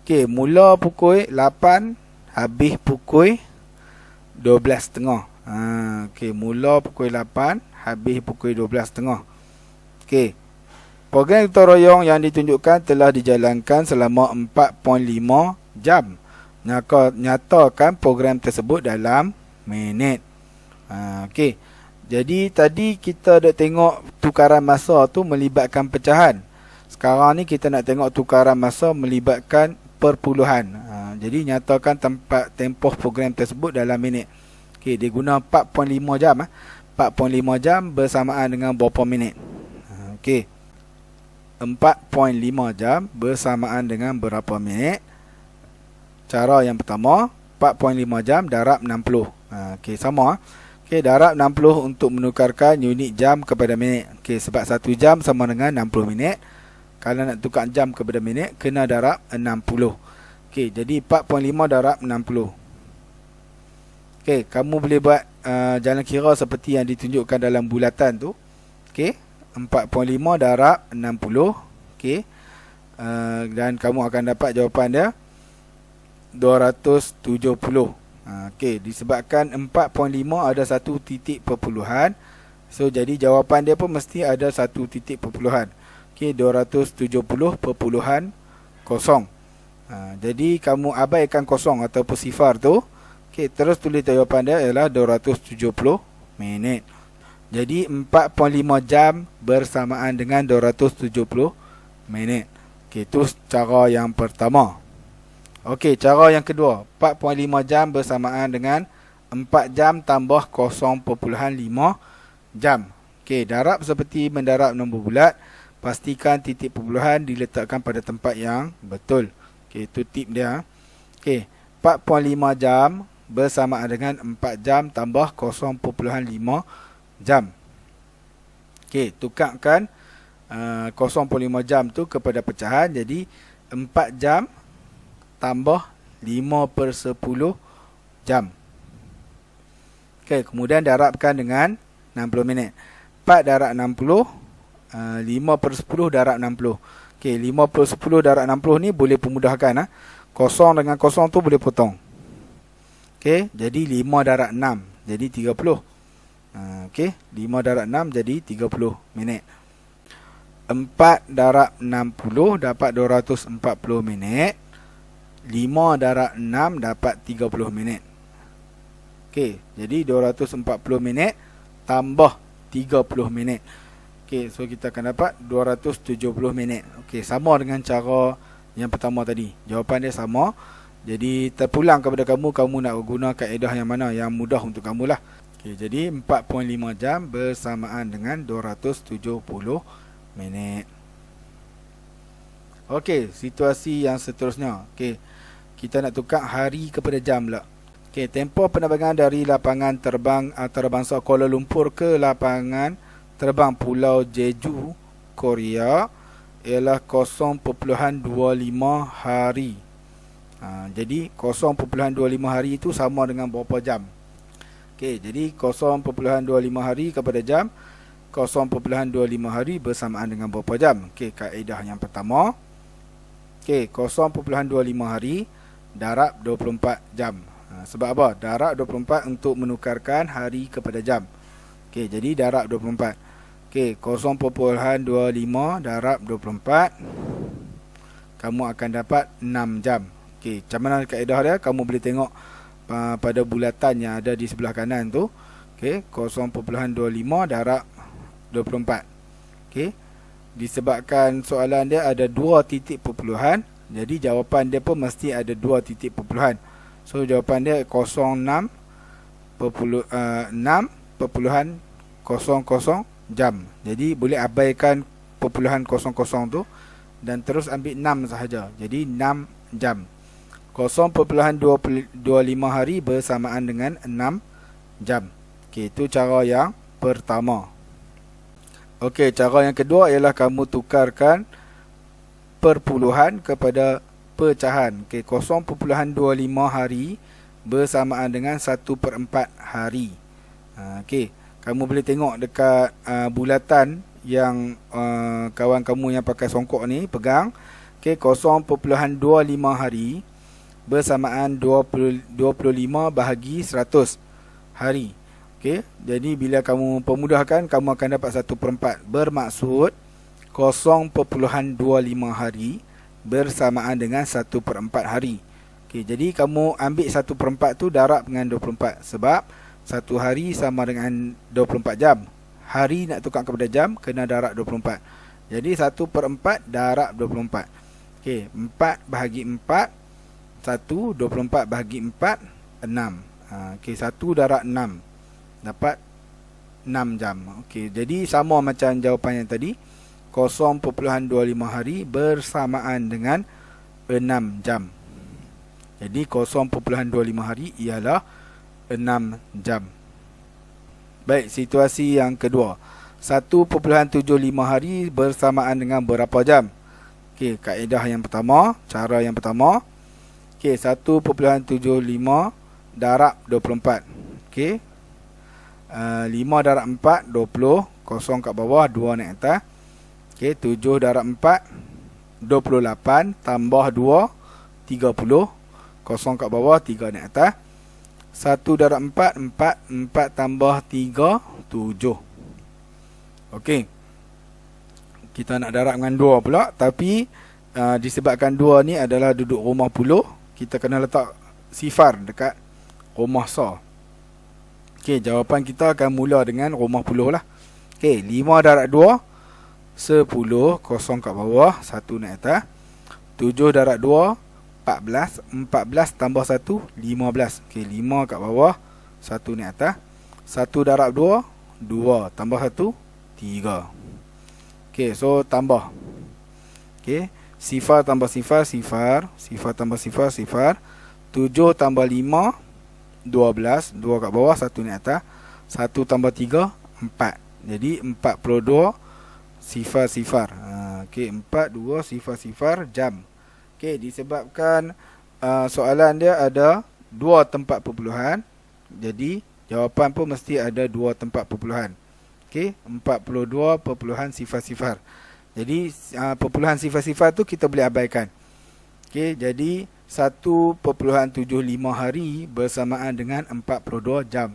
S1: Okey, mula pukul 8, habis pukul 12.30. Okey, mula pukul 8, habis pukul 12.30. Okey. Program gotong royong yang ditunjukkan telah dijalankan selama 4.5 jam. Nyatakan program tersebut dalam minit. Okey. Jadi tadi kita dah tengok tukaran masa tu melibatkan pecahan. Sekarang ni kita nak tengok tukaran masa melibatkan perpuluhan. Jadi nyatakan tempoh program tersebut dalam minit. Okey, dia guna 4.5 jam. 4.5 jam bersamaan dengan berapa minit? Okey. 4.5 jam bersamaan dengan berapa minit? Cara yang pertama, 4.5 jam darab 60. Okey, sama. Okey, darab 60 untuk menukarkan unit jam kepada minit. Okey, sebab 1 jam sama dengan 60 minit. Kalau nak tukar jam kepada minit, kena darab 60. Okey, jadi 4.5 darab 60. Okey, kamu boleh buat jalan kira seperti yang ditunjukkan dalam bulatan tu. Okey, 4.5 darab 60. Okey, dan kamu akan dapat jawapan dia 270. Okey, disebabkan 4.5 ada satu titik perpuluhan, so jadi jawapan dia pun mesti ada satu titik perpuluhan. Okey, 270.0. Jadi kamu abaikan kosong ataupun sifar tu. Okey, terus tulis jawapan dia ialah 270 minit. Jadi 4.5 jam bersamaan dengan 270 minit. Okey, itu cara yang pertama. Okey, cara yang kedua, 4.5 jam bersamaan dengan 4 jam tambah 0.5 jam. Okey, darab seperti mendarab nombor bulat. Pastikan titik perpuluhan diletakkan pada tempat yang betul. Okey, itu tip dia. Okey, 4.5 jam bersamaan dengan 4 jam tambah 0.5 jam. Okey, tukarkan 0.5 jam tu kepada pecahan. Jadi 4 jam tambah 5/10 jam. Okey, kemudian darabkan dengan 60 minit. 4 darab 60, 5/10 darab 60. Okey, 5/10 darab 60 ni boleh pemudahkan. Kosong dengan kosong tu boleh potong. Okey, jadi 5 darab 6 jadi 30. Okey, 5 darab 6 jadi 30 minit. 4 darab 60 dapat 240 minit. 5 darab 6 dapat 30 minit. Okey, jadi 240 minit tambah 30 minit. Okey, so kita akan dapat 270 minit. Okey, sama dengan cara yang pertama tadi. Jawapan dia sama. Jadi terpulang kepada kamu nak guna kaedah yang mana yang mudah untuk kamu lah. Okey, jadi 4.5 jam bersamaan dengan 270 minit. Okey, situasi yang seterusnya. Okey, kita nak tukar hari kepada jam pula. Okey, tempoh penerbangan dari lapangan terbang antarabangsa Kuala Lumpur ke lapangan terbang Pulau Jeju, Korea ialah 0.25 hari. Jadi 0.25 hari itu sama dengan berapa jam? Okey, jadi 0.25 hari kepada jam, 0.25 hari bersamaan dengan berapa jam? Okey, kaedah yang pertama. Okey, 0.25 hari darab 24 jam. Sebab apa? Darab 24 untuk menukarkan hari kepada jam. Okey, jadi darab 24. Okey, 0.25 darab 24. Kamu akan dapat 6 jam. Okey, macam mana kaedah dia? Kamu boleh tengok pada bulatan yang ada di sebelah kanan tu. Okey, 0.25 darab 24. Okey, disebabkan soalan dia ada 2 titik perpuluhan, jadi jawapan dia pun mesti ada 2 titik perpuluhan. So jawapan dia 6.00 jam. Jadi boleh abaikan perpuluhan 00 tu dan terus ambil 6 sahaja. Jadi 6 jam. 0.25 hari bersamaan dengan 6 jam. Okey, itu cara yang pertama. Okey, cara yang kedua ialah kamu tukarkan perpuluhan kepada pecahan. Okey, 0.25 hari bersamaan dengan 1/4 hari. Okey, kamu boleh tengok dekat bulatan yang kawan kamu yang pakai songkok ni pegang. Okey, 0.25 hari bersamaan 25 bahagi 100 hari. Okey, jadi bila kamu pemudahkan, kamu akan dapat 1/4. Bermaksud 0.25 hari bersamaan dengan 1/4 hari. Okey, jadi kamu ambil 1/4 tu darab dengan 24. Sebab Satu hari sama dengan 24 jam. Hari nak tukar kepada jam, kena darab 24. Jadi 1/4 darab 24. Okey, 4 bahagi 4, 1, 24 bahagi 4, 6. Okey, 1 darab 6. Dapat 6 jam. Okey, jadi sama macam jawapan yang tadi. 0.25 hari bersamaan dengan 6 jam. Jadi 0.25 hari ialah 6 jam. Baik, situasi yang kedua. 1.75 hari bersamaan dengan berapa jam? Okey, kaedah yang pertama, cara yang pertama. Okey, 1.75 darab 24. Okey. 5 darab 4, 20. Kosong kat bawah, 2 naik atas. Okey, 7 darab 4, 28. Tambah 2, 30. Kosong kat bawah, 3 naik atas. 1 darab 4, 4. 4 tambah 3, 7. Okey. Kita nak darab dengan 2 pula. Tapi disebabkan 2 ni adalah duduk rumah puluh, kita kena letak sifar dekat rumah sa. Okey, jawapan kita akan mula dengan rumah puluh lah. Okey, 5 darab 2, 10. Kosong kat bawah, 1 naik atas. 7 darab 2, 14. 14 tambah 1, 15. Okey, 5 kat bawah, 1 naik atas. 1 darab 2, 2. Tambah 1, 3. Okey, so tambah. Okey, sifar tambah sifar, sifar. Sifar tambah sifar, sifar. 7 tambah 5, 12. 2 kat bawah, 1 naik atas. 1 tambah 3, 4. Jadi 42 sifar-sifar. Okey, 42 sifar-sifar jam. Okey, disebabkan soalan dia ada 2 tempat perpuluhan. Jadi jawapan pun mesti ada 2 tempat perpuluhan. Okey, 42 perpuluhan sifar-sifar. Jadi perpuluhan sifar-sifar tu kita boleh abaikan. Okey, jadi 1.75 hari bersamaan dengan 42 jam.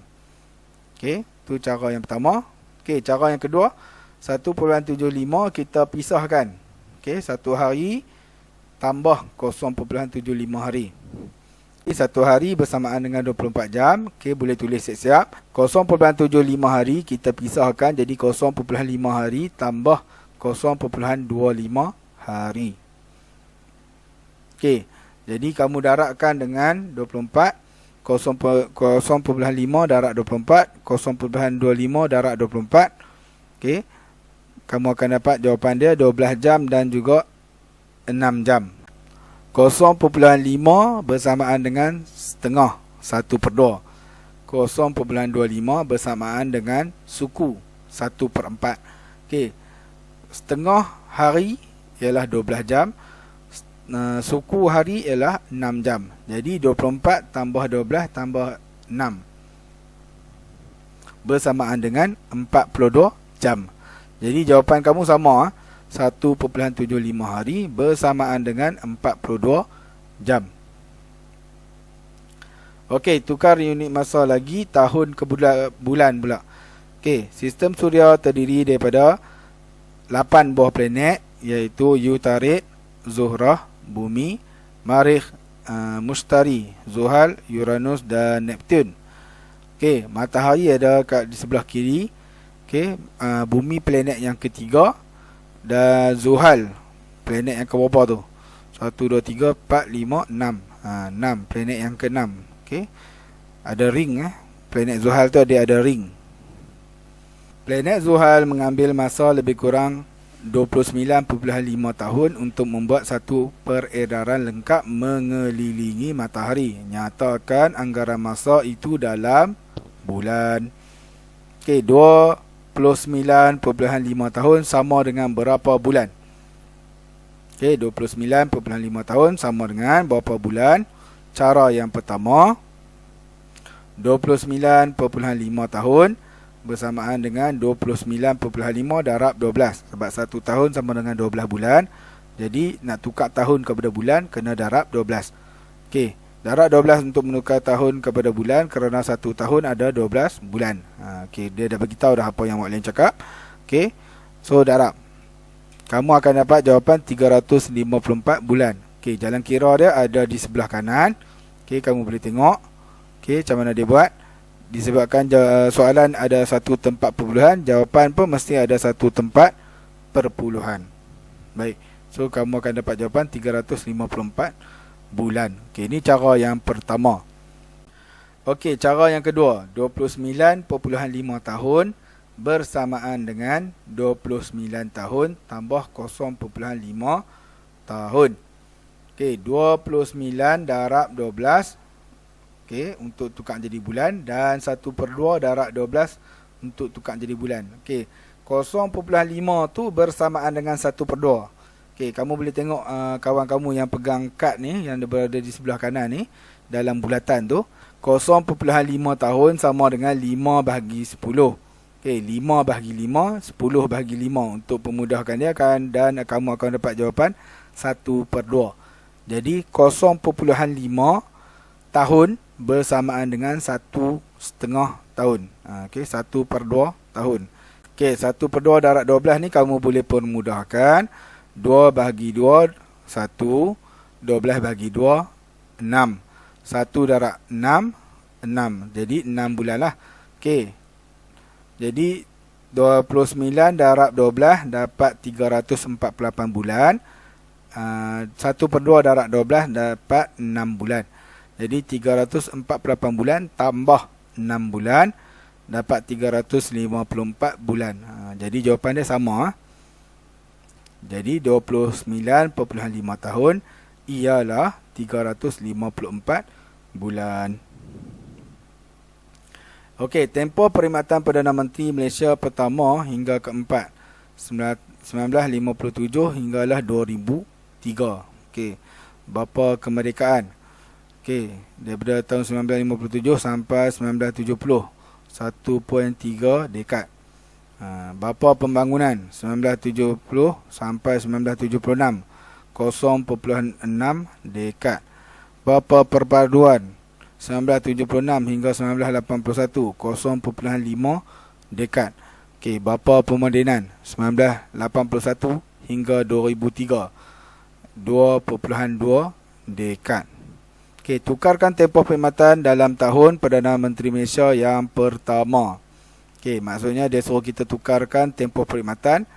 S1: Okey, tu cara yang pertama. Okey, cara yang kedua, 1.75 kita pisahkan. Okey, 1 hari tambah 0.75 hari. Satu hari bersamaan dengan 24 jam. Okey, boleh tulis siap-siap. 0.75 hari kita pisahkan jadi 0.5 hari tambah 0.25 hari. Okey, jadi kamu darabkan dengan 24. 0.5 darab 24. 0.25 darab 24. Okey, kamu akan dapat jawapan dia 12 jam dan juga 6 jam. 0.5 bersamaan dengan setengah, 1/2. 0.25 bersamaan dengan suku, 1/4. Okey, setengah hari ialah 12 jam. Suku hari ialah 6 jam. Jadi 24 tambah 12 tambah 6 bersamaan dengan 42 jam. Jadi jawapan kamu sama, 1.75 hari bersamaan dengan 42 jam. Okey, tukar unit masa lagi, tahun ke bulan pula. Okey, sistem suria terdiri daripada 8 buah planet, iaitu Utarid, Zuhrah, Bumi, Marikh, Mushtari, Zuhal, Uranus dan Neptun. Okey, matahari ada di sebelah kiri. Okey, Bumi planet yang ketiga dan Zuhal planet yang ke bawah tu. 1 2 3 4 5 6. 6 planet yang ke-6. Okey. Ada ring Planet Zuhal tu dia ada ring. Planet Zuhal mengambil masa lebih kurang 29.5 tahun untuk membuat satu peredaran lengkap mengelilingi matahari. Nyatakan anggaran masa itu dalam bulan. Okey, 29.5 tahun sama dengan berapa bulan? Okey, 29.5 tahun sama dengan berapa bulan? Cara yang pertama, 29.5 tahun bersamaan dengan 29.5 darab 12. Sebab 1 tahun sama dengan 12 bulan. Jadi nak tukar tahun kepada bulan, kena darab 12. Okey, darab 12 untuk menukar tahun kepada bulan, kerana 1 tahun ada 12 bulan. Okey, dia dah beritahu dah apa yang Mak Lin cakap. Okey, so darab. Kamu akan dapat jawapan 354 bulan. Okey, jalan kira dia ada di sebelah kanan. Okey, kamu boleh tengok. Okey, macam mana dia buat. disebabkan soalan ada satu tempat perpuluhan, jawapan pun mesti ada satu tempat perpuluhan. Baik, so kamu akan dapat jawapan 354 bulan. Okey, ini cara yang pertama. Okey, cara yang kedua, 29.5 tahun bersamaan dengan 29 tahun tambah 0.5 tahun. Okey, 29 darab 12. Okey, untuk tukar jadi bulan, dan 1/2 darab 12 untuk tukar jadi bulan. Okey, 0.5 tu bersamaan dengan 1/2. Okey, kamu boleh tengok kawan kamu yang pegang kad ni, yang berada di sebelah kanan ni, dalam bulatan tu, 0.5 tahun sama dengan 5 bahagi 10. Okey, 5 bahagi 5, 10 bahagi 5 untuk pemudahkan dia kan, dan kamu akan dapat jawapan 1/2. Jadi 0.5 tahun bersamaan dengan 1,5 tahun. Okey, 1/2 tahun. Okey, 1/2 darab 12 ni kamu boleh permudahkan. 2 bahagi 2, 1. 12 bahagi 2, 6. 1 darab 6, 6. Jadi 6 bulan lah. Okey. Jadi 29 darab 12 dapat 348 bulan. 1/2 darab 12 dapat 6 bulan. Jadi 348 bulan tambah 6 bulan dapat 354 bulan. Jadi jawapan dia sama. Jadi 29.5 tahun ialah 354 bulan. Okey, tempoh perkhidmatan Perdana Menteri Malaysia pertama hingga keempat, 1957 hinggalah 2003. Okey, berapa kemerdekaan? Okey, daripada tahun 1957 sampai 1970, 1.3 dekad. Berapa pembangunan? 1970 sampai 1976, 0.6 dekad. Berapa perpaduan? 1976 hingga 1981, 0.5 dekad. Okey, berapa pemodenan? 1981 hingga 2003, 2.2 dekad. Okey, tukarkan tempoh perkhidmatan dalam tahun Perdana Menteri Malaysia yang pertama. Okey, maksudnya dia suruh kita tukarkan tempoh perkhidmatan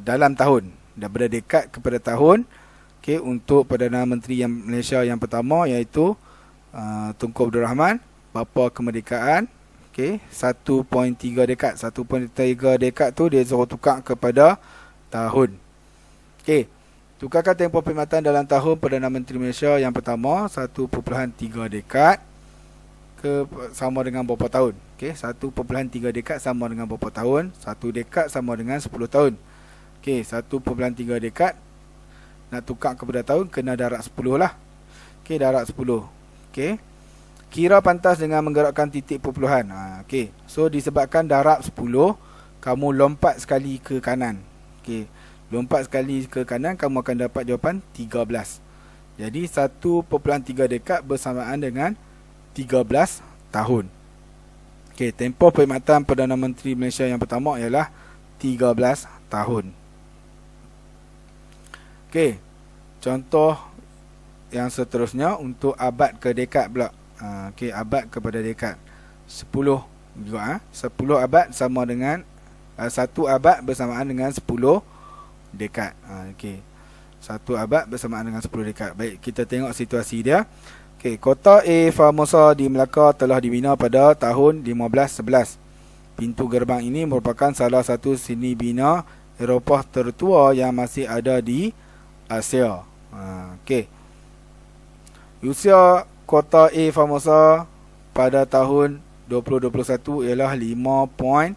S1: dalam tahun, daripada dekad kepada tahun. Okey, untuk Perdana Menteri yang Malaysia yang pertama, iaitu Tunku Abdul Rahman. Berapa kemerdekaan? Okey, 1.3 dekad. 1.3 dekad tu dia suruh tukar kepada tahun. Okey, tukarkan tempoh perkhidmatan dalam tahun Perdana Menteri Malaysia yang pertama, 1.3 dekad sama dengan berapa tahun? Okey, 1.3 dekad sama dengan berapa tahun? 1 dekad sama dengan 10 tahun. Okey, 1.3 dekad nak tukar kepada tahun, kena darab 10 lah. Okey, darab 10. Okey, kira pantas dengan menggerakkan titik perpuluhan. Okey, so disebabkan darab 10, kamu lompat sekali ke kanan. Okey, lompat sekali ke kanan, kamu akan dapat jawapan 13. Jadi 1.3 dekad bersamaan dengan 13 tahun. Okey, tempoh perkhidmatan Perdana Menteri Malaysia yang pertama ialah 13 tahun. Okey, contoh yang seterusnya untuk abad ke dekad pula. Okey, abad kepada dekad. 10 juga. 10 abad sama dengan 1 abad bersamaan dengan 10 dekad. Okey, 1 abad bersamaan dengan 10 dekad. Baik, kita tengok situasi dia. Okey, Kota A Formosa di Melaka telah dibina pada tahun 1511. Pintu gerbang ini merupakan salah satu seni bina Eropah tertua yang masih ada di Asia. Okey, usia Kota A Formosa pada tahun 2021 ialah 5.1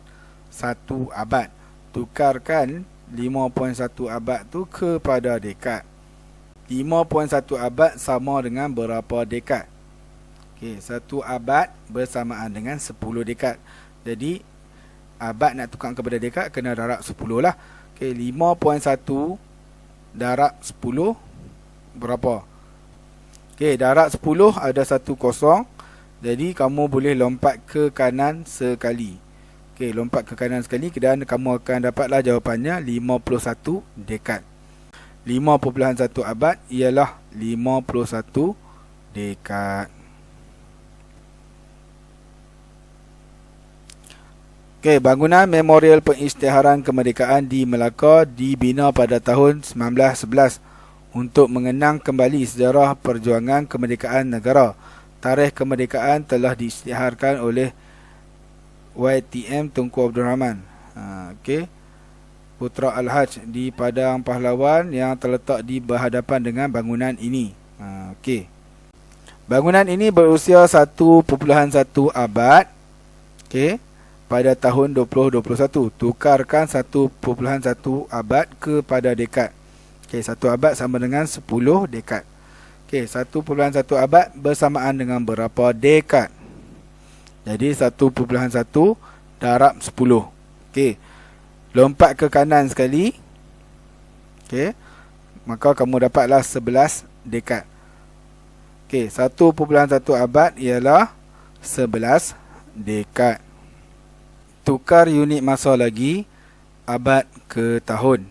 S1: abad. Tukarkan 5.1 abad tu kepada dekad. 5.1 abad sama dengan berapa dekad? Okey, 1 abad bersamaan dengan 10 dekad. Jadi abad nak tukar kepada dekad, kena darab 10 lah. Okey, 5.1 darab 10 berapa? Okey, darab 10 ada 1 kosong. Jadi kamu boleh lompat ke kanan sekali. Okey, lompat ke kanan sekali dan kamu akan dapatlah jawapannya 51 dekad. 5.1 abad ialah 51 dekad. Okey, bangunan Memorial Pengisytiharan Kemerdekaan di Melaka dibina pada tahun 1911 untuk mengenang kembali sejarah perjuangan kemerdekaan negara. Tarikh kemerdekaan telah diisytiharkan oleh YTM Tunku Abdul Rahman, okey, Putra Al-Haj di Padang Pahlawan yang terletak di berhadapan dengan bangunan ini. Okey. Bangunan ini berusia 1.1 abad. Okey. Pada tahun 2021, tukarkan 1.1 abad kepada dekad. Okey, 1 abad sama dengan 10 dekad. Okey, 1.1 abad bersamaan dengan berapa dekad? Jadi 1.1 darab 10. Okey. Lompat ke kanan sekali. Okey. Maka kamu dapatlah 11 dekad. Okey, 1.1 abad ialah 11 dekad. Tukar unit masa lagi, abad ke tahun.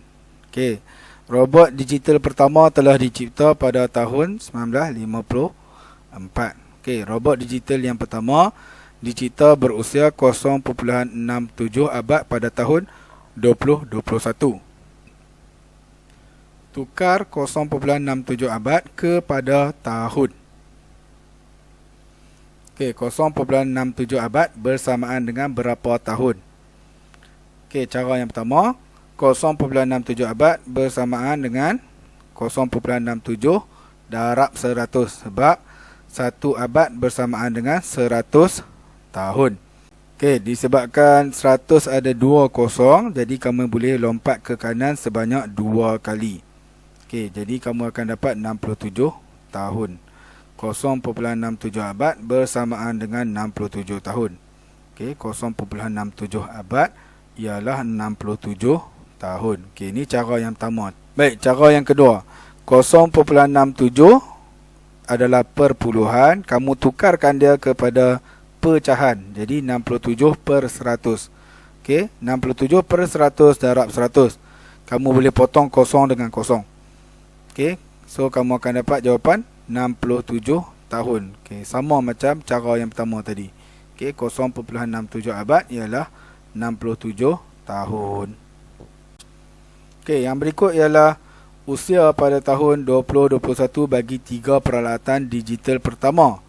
S1: Okey. Robot digital pertama telah dicipta pada tahun 1954. Okey, robot digital yang pertama dicipta berusia 0.67 abad pada tahun 2021. Tukar 0.67 abad kepada tahun. Okey, 0.67 abad bersamaan dengan berapa tahun? Okey, cara yang pertama, 0.67 abad bersamaan dengan 0.67 darab 100 sebab 1 abad bersamaan dengan 100 tahun. Okey, disebabkan 100 ada 2 kosong, jadi kamu boleh lompat ke kanan sebanyak 2 kali. Okey, jadi kamu akan dapat 67 tahun. 0.67 abad bersamaan dengan 67 tahun. Okey, 0.67 abad ialah 67 tahun. Okey, ini cara yang pertama. Baik, cara yang kedua. 0.67 adalah perpuluhan. Kamu tukarkan dia kepada pecahan. Jadi 67 per 100. Okey, 67 per 100 darab 100. Kamu boleh potong kosong dengan kosong. Okey, so kamu akan dapat jawapan 67 tahun. Okey, sama macam cara yang pertama tadi. Okey, 0.67 abad ialah 67 tahun. Okey, yang berikut ialah usia pada tahun 2021 bagi 3 peralatan digital pertama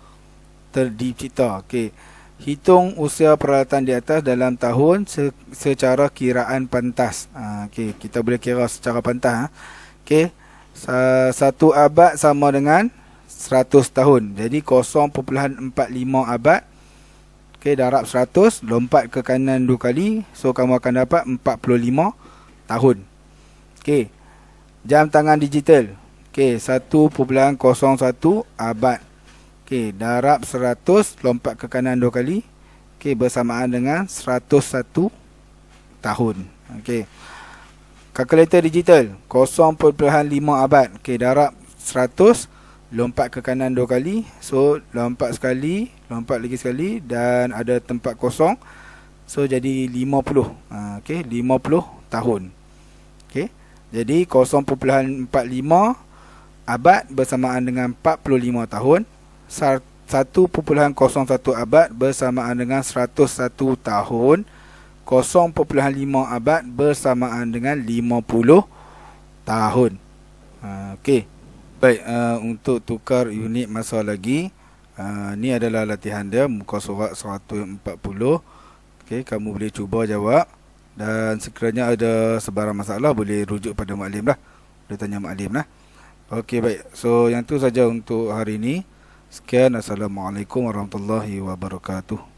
S1: dicipta. Okey, hitung usia peralatan di atas dalam tahun secara kiraan pantas. Okey, kita boleh kira secara pantas. Okey, 1 abad sama dengan 100 tahun. Jadi 0.45 abad. Okey, darab 100, lompat ke kanan 2 kali. So kamu akan dapat 45 tahun. Okey, jam tangan digital. Okey, 1.01 abad. Okey, darab 100, lompat ke kanan 2 kali. Okey, bersamaan dengan 101 tahun. Okey. Kalkulator digital 0.5 abad. Okey, darab 100, lompat ke kanan 2 kali. So lompat sekali, lompat lagi sekali, dan ada tempat kosong. So jadi 50. Okey, 50 tahun. Okey, jadi 0.45 abad bersamaan dengan 45 tahun. 1.01 abad bersamaan dengan 101 tahun. 0.5 abad bersamaan dengan 50 tahun. Okey. Baik, untuk tukar unit masa lagi, ni adalah latihan dia, muka surat 140. Okey, kamu boleh cuba jawab, dan sekiranya ada sebarang masalah boleh rujuk pada maklim lah. Boleh tanya maklim lah. Okey, baik. So yang tu saja untuk hari ini. Sekian, Assalamualaikum warahmatullahi wabarakatuh.